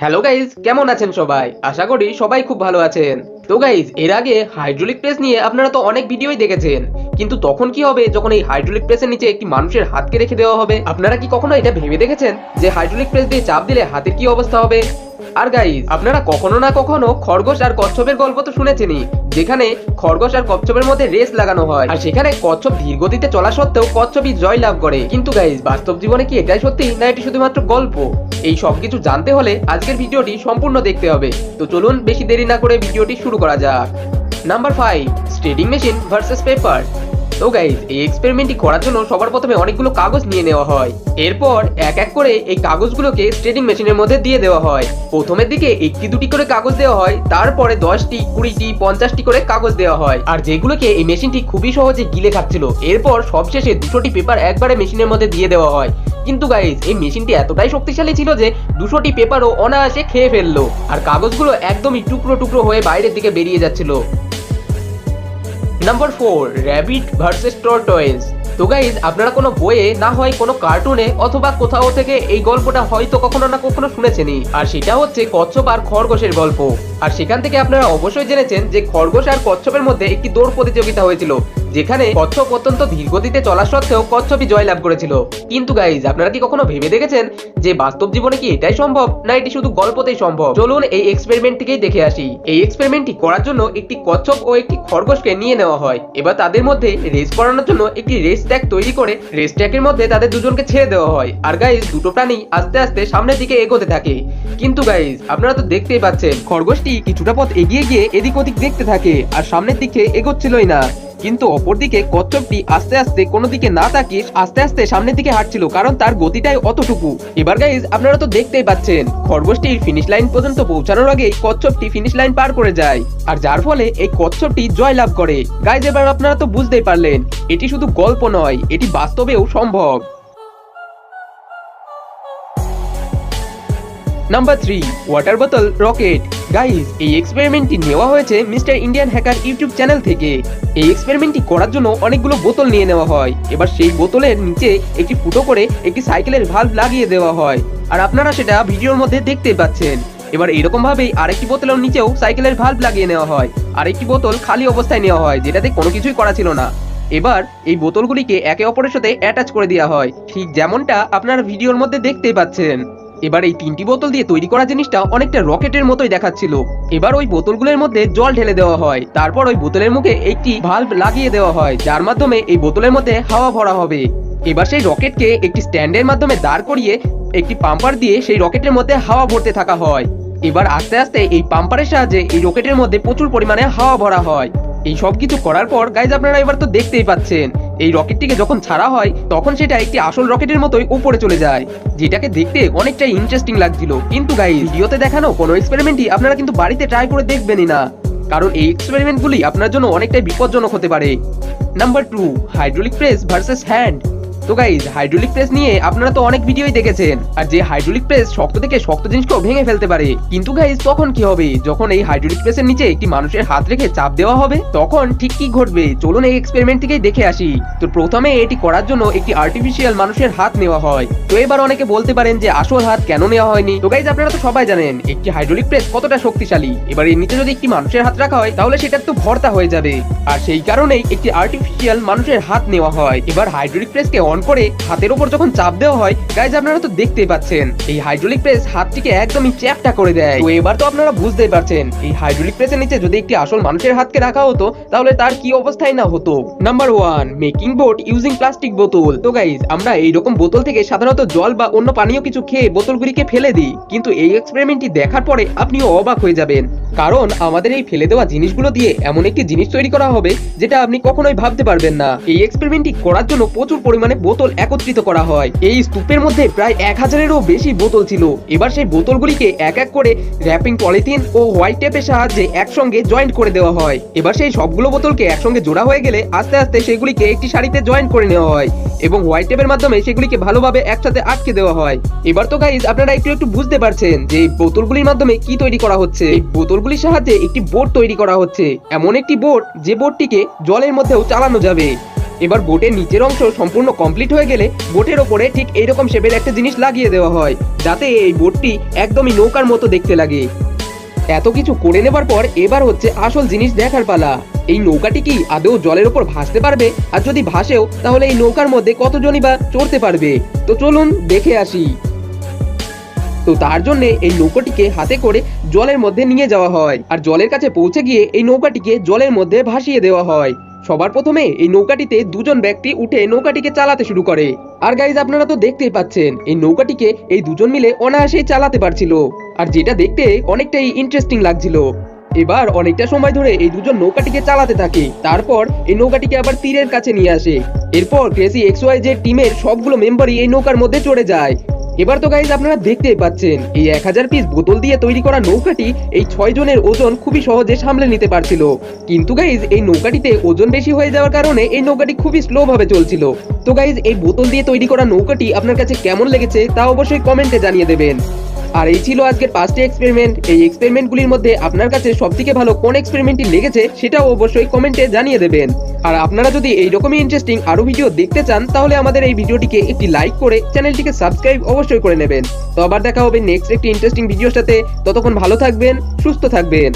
Hello guys, কেমন আছেন সবাই? আশা করি সবাই খুব ভালো আছেন। তো গাইজ, এর আগে হাইড্রোলিক প্রেস নিয়ে আপনারা তো অনেক ভিডিওই দেখেছেন, কিন্তু তখন কি হবে যখন এই হাইড্রোলিক প্রেসের নিচে একটি মানুষের হাতকে রেখে দেওয়া হবে? আপনারা কি কখনো এটা ভেবে দেখেছেন যে হাইড্রোলিক প্রেস দিয়ে চাপ দিলে হাতের কি অবস্থা হবে? আর গাইজ, আপনারা কখনো না কখনো খরগোশ আর কচ্ছপের গল্প তো শুনেছেনই, যেখানে খরগোশ আর কচ্ছপের মধ্যে রেস লাগানো হয় আর সেখানে কচ্ছপ ধীর গতিতে চলা সত্ত্বেও কচ্ছপই জয় লাভ করে। কিন্তু গাইজ, বাস্তব জীবনে কি এটাই সত্যি, না এটি শুধুমাত্র গল্প? এই সব কিছু জানতে হলে আজকের ভিডিওটি সম্পূর্ণ দেখতে হবে। তো চলুন বেশি দেরি না করে ভিডিওটি শুরু করা যাক। Number 5, shredding machine versus paper. তো গাইজ, এই এক্সপেরিমেন্টটি করার জন্য সবার প্রথমে অনেকগুলো কাগজ নিয়ে নেওয়া হয়। এরপর এক এক করে এই কাগজগুলোকে স্ট্রেডিং মেশিনের মধ্যে দিয়ে দেওয়া হয়। প্রথমের দিকে 1টি-2টি করে কাগজ দেওয়া হয়, তারপরে 10টি, 20টি, 50টি করে কাগজ দেওয়া হয়, আর যেগুলোকে এই মেশিনটি খুবই সহজে গিলে খাচ্ছিল। এরপর সবশেষে 200টি পেপার একবারে মেশিনের মধ্যে দিয়ে দেওয়া হয়। কিন্তু গাইজ, এই মেশিনটি এতটাই শক্তিশালী ছিল যে 200টি পেপারও অনায়াসে খেয়ে ফেললো, আর কাগজগুলো একদমই টুকরো টুকরো হয়ে বাইরের দিকে বেরিয়ে যাচ্ছিল। Number 4, rabbit versus tortoise. তো গাইজ, আপনারা কোনো বইয়ে না হয় কোনো কার্টুনে অথবা কোথাও থেকে এই গল্পটা হয়তো কখনো না কখনো শুনেছেনই, আর সেটা হচ্ছে কচ্ছপ আর খরগোশের গল্প। আর সেখান থেকে আপনারা অবশ্যই জেনেছেন যে খরগোশ আর কচ্ছপের মধ্যে একটি দৌড় প্রতিযোগিতা হয়েছিল, যেখানে কচ্ছপ অত্যন্ত ধীর গতিতে চলা সত্ত্বেও কচ্ছপই জয়লাভ করেছিল। কিন্তু গাইজ, আপনারা কি কখনো ভেবে দেখেছেন যে বাস্তব জীবনে কি এটাই সম্ভব, না এটি শুধু গল্পতেই সম্ভব? চলুন এই এক্সপেরিমেন্টটিকেই দেখে আসি। এই এক্সপেরিমেন্টটি করার জন্য একটি কচ্ছপ ও একটি খরগোশকে নিয়ে নেওয়া হয়। এবার তাদের মধ্যে রেস করানোর জন্য একটি রেস ট্র্যাক তৈরি করে রেস ট্র্যাকের মধ্যে তাদের দুজনকে ছেড়ে দেওয়া হয়। আর গাইজ, দুটো প্রাণী আস্তে আস্তে সামনের দিকে এগোতে থাকে। কিন্তু গাইজ, আপনারা তো দেখতেই পাচ্ছেন খরগোশটি কিছুটা পথ এগিয়ে গিয়ে এদিক ওদিক দেখতে থাকে আর সামনের দিকে এগোচ্ছিলই না। কিন্তু অপরদিকে কচ্ছপটি আস্তে আস্তে কোনো দিকে না তাকিয়ে আস্তে আস্তে সামনের দিকে হাঁটছিল, কারণ তার গতিটাই অতটুকু। এবার গাইজ, আপনারা তো দেখতেই পাচ্ছেন খরগোশটির ফিনিশ লাইন পর্যন্ত পৌঁছানোর আগেই কচ্ছপটি ফিনিশ লাইন পার করে যায়, আর যার ফলে এই কচ্ছপটি জয় লাভ করে। গাইজ, এবার আপনারা তো বুঝতেই পারলেন এটি শুধু গল্প নয়, এটি বাস্তবেও সম্ভব। নাম্বার 3, ওয়াটার বোতল রকেট। গাইজ, এই এক্সপেরিমেন্টটি নেওয়া হয়েছে mister Indian hacker YouTube channel থেকে। এই এক্সপেরিমেন্টটি করার জন্য অনেকগুলো বোতল নিয়ে নেওয়া হয়। এবার সেই বোতলের নিচে একটি ফুটো করে একটি সাইকেলের ভালভ লাগিয়ে দেওয়া হয়, আর আপনারা সেটা ভিডিওর মধ্যে দেখতেই পাচ্ছেন। এবার এরকম ভাবেই আরেকটি বোতলের নিচেও সাইকেলের ভালভ লাগিয়ে নেওয়া হয়, আরেকটি বোতল খালি অবস্থায় নেওয়া হয়, যেটাতে কোনো কিছুই করা ছিল না। এবার এই বোতলগুলিকে একে অপরের সাথে অ্যাটাচ করে দেওয়া হয়, ঠিক যেমনটা আপনারা ভিডিওর মধ্যে দেখতেই পাচ্ছেন। এবার এই 3টি বোতল দিয়ে তৈরি করা জিনিসটা অনেকটা রকেটের মতোই দেখাচ্ছিল। এবার ওই বোতলগুলোর মধ্যে জল ঢেলে দেওয়া হয়, তারপর ওই বোতলের মুখে একটি ভালভ লাগিয়ে দেওয়া হয়, যার মাধ্যমে এই বোতলের মধ্যে হাওয়া ভরা হবে। এবার সেই রকেটকে একটি স্ট্যান্ডের মাধ্যমে দাঁড় করিয়ে একটি পাম্পার দিয়ে সেই রকেটের মধ্যে হাওয়া ভরতে থাকা হয়। এবার আস্তে আস্তে এই পাম্পারের সাহায্যে এই রকেটের মধ্যে প্রচুর পরিমাণে হাওয়া ভরা হয়। এই সব কিছু করার পর গাইজ, আপনারা এবার তো দেখতেই পাচ্ছেন এই রকেটটিকে যখন ছাড়া হয় তখন সেটা একটি আসল রকেটের মতোই উপরে চলে যায়, যেটাকে দেখতে অনেকটাই ইন্টারেস্টিং লাগছিল। কিন্তু গাইজ, ভিডিওতে দেখানো কোনো এক্সপেরিমেন্টই আপনারা কিন্তু বাড়িতে ট্রাই করে দেখবেনই না, কারণ এই এক্সপেরিমেন্টগুলি আপনার জন্য অনেকটাই বিপজ্জনক হতে পারে। Number 2, hydraulic press versus hand. তো গাইজ, হাইড্রোলিক প্রেস নিয়ে আপনারা তো অনেক ভিডিওই দেখেছেন, আর যে হাইড্রোলিক প্রেস শক্ত থেকে শক্ত জিনিসকেও ভেঙে ফেলতে পারে। কিন্তু গাইজ, তখন কি হবে যখন এই হাইড্রোলিক প্রেসের নিচে একটি মানুষের হাত রেখে চাপ দেওয়া হবে? তখন ঠিক কি ঘটবে চলুন এই এক্সপেরিমেন্ট থেকেই দেখে আসি। তো প্রথমে এটি করার জন্য একটি আর্টিফিশিয়াল মানুষের হাত নেওয়া হয়। তো এবার অনেকে বলতে পারেন যে আসল হাত কেন নেওয়া হয়নি? তো গাইজ, আপনারা তো সবাই জানেন একটি হাইড্রোলিক প্রেস কতটা শক্তিশালী। এবার এর নিচে যদি একটি মানুষের হাত রাখা হয় তাহলে সেটা তো ভর্তা হয়ে যাবে, আর সেই কারণেই একটি আর্টিফিশিয়াল মানুষের হাত নেওয়া হয়। এবার হাইড্রোলিক প্রেসকে অন করে হাতের উপর যখন চাপ দেওয়া হয়, গাইজ, আপনারা তো দেখতেই পাচ্ছেন এই হাইড্রোলিক প্রেস হাতটিকে একদমই চ্যাপ্টা করে দেয়। তো এবার তো আপনারা বুঝতেই পারছেন এই হাইড্রোলিক প্রেসের নিচে যদি একটি আসল মানুষের হাতকে রাখা হতো তাহলে তার কি অবস্থাই না হতো। Number 1, making boat using plastic বোতল। তো গাইজ, আমরা এইরকম বোতল থেকে সাধারণত জল বা অন্য পানীয় কিছু খেয়ে বোতলগুলিকে ফেলে দিই, কিন্তু এই এক্সপেরিমেন্টটি দেখার পরে আপনিও অবাক হয়ে যাবেন, কারণ আমাদের এই ফেলে দেওয়া জিনিসগুলো দিয়ে এমন একটি জিনিস তৈরি করা হবে যেটা আপনি কখনোই ভাবতে পারবেন না। এই এক্সপেরিমেন্টটি করার জন্য প্রচুর পরিমাণে বোতল একত্রিত করা হয়। এই স্তূপের মধ্যে প্রায় 1000-এরও বেশি বোতল ছিল। এবার সেই বোতলগুলিকে এক এক করে র্যাপিং পলিথিন ও হোয়াইট টেপের সাহায্যে একসঙ্গে জয়েন্ট করে দেওয়া হয়। এবার সেই সবগুলো বোতলকে একসঙ্গে জোড়া হয়ে গেলে আস্তে আস্তে সেগুলিকে একটি সারিতে জয়েন্ট করে নেওয়া হয় এবং হোয়াইট টেপের মাধ্যমে সেগুলিকে ভালোভাবে একসাথে আটকে দেওয়া হয়। এবার তো গাইজ, আপনারা একটু বুঝতে পারছেন যে এই বোতলগুলির মাধ্যমে কি তৈরি করা হচ্ছে। এই বোতলগুলির সাহায্যে একটি বোট তৈরি করা হচ্ছে, এমন একটি বোট যে বোটটিকে জলের মধ্যেও চালানো যাবে। এবার বোটের নিচের অংশ সম্পূর্ণ কমপ্লিট হয়ে গেলে বোটের ওপরে ঠিক এইরকম শেপের একটা জিনিস লাগিয়ে দেওয়া হয়, যাতে এই বোটটি একদমই নৌকার মতো দেখতে লাগে। এত কিছু করে নেবার পর এবার হচ্ছে আসল জিনিস দেখার পালা। এই নৌকাটি কি আদৌ জলের উপর ভাসতে পারবে, আর যদি ভাসেও তাহলে এই নৌকার মধ্যে কতজনই বা চড়তে পারবে? তো চলুন দেখে আসি। তো তার জন্য এই নৌকাটিকে হাতে করে জলের মধ্যে নিয়ে যাওয়া হয়, আর জলের কাছে পৌঁছে গিয়ে এই নৌকাটিকে জলের মধ্যে ভাসিয়ে দেওয়া হয়। সবার প্রথমে এই নৌকাটিতে দুজন ব্যক্তি উঠে নৌকাটিকে চালাতে শুরু করে। আর গাইজ আপনারা তো দেখতেই পাচ্ছেন এই নৌকাটিকে এই দুজন মিলে অনায়াসেই চালাতে পারছিল, আর যেটা দেখতে অনেকটাই ইন্টারেস্টিং লাগছিল। এবার অনেকটা সময় ধরে এই দুজন নৌকাটিকে চালাতে থাকে, তারপর এই নৌকাটিকে আবার তীরের কাছে নিয়ে আসে। এরপর ক্রেজি XYZ টিমের সবগুলো মেম্বারই এই নৌকার মধ্যে চড়ে যায়। এবার তো গাইজ আপনারা দেখতেই পাচ্ছেন এই 1000 পিস বোতল দিয়ে তৈরি করা নৌকাটি এই 6 জনের ওজন খুবই সহজে সামলে নিতে পারছিল। কিন্তু গাইজ এই নৌকাটিতে ওজন বেশি হয়ে যাওয়ার কারণে এই নৌকাটি খুবই স্লো ভাবে চলছিল। তো গাইজ এই বোতল দিয়ে তৈরি করা নৌকাটি আপনার কাছে কেমন লেগেছে তা অবশ্যই কমেন্টে জানিয়ে দেবেন। আর এই ছিল আজকের 5টি এক্সপেরিমেন্ট। এই এক্সপেরিমেন্টগুলির মধ্যে আপনার কাছে সবথেকে ভালো কোন এক্সপেরিমেন্টটি লেগেছে সেটাও অবশ্যই কমেন্টে জানিয়ে দেবেন। আর আপনারা যদি এইরকমই ইন্টারেস্টিং আরো ভিডিও দেখতে চান তাহলে আমাদের এই ভিডিওটিকে একটি লাইক করে চ্যানেলটিকে সাবস্ক্রাইব অবশ্যই করে নেবেন। তো আবার দেখা হবে নেক্সট একটি ইন্টারেস্টিং ভিডিওর সাথে। ততক্ষণ ভালো থাকবেন, সুস্থ থাকবেন।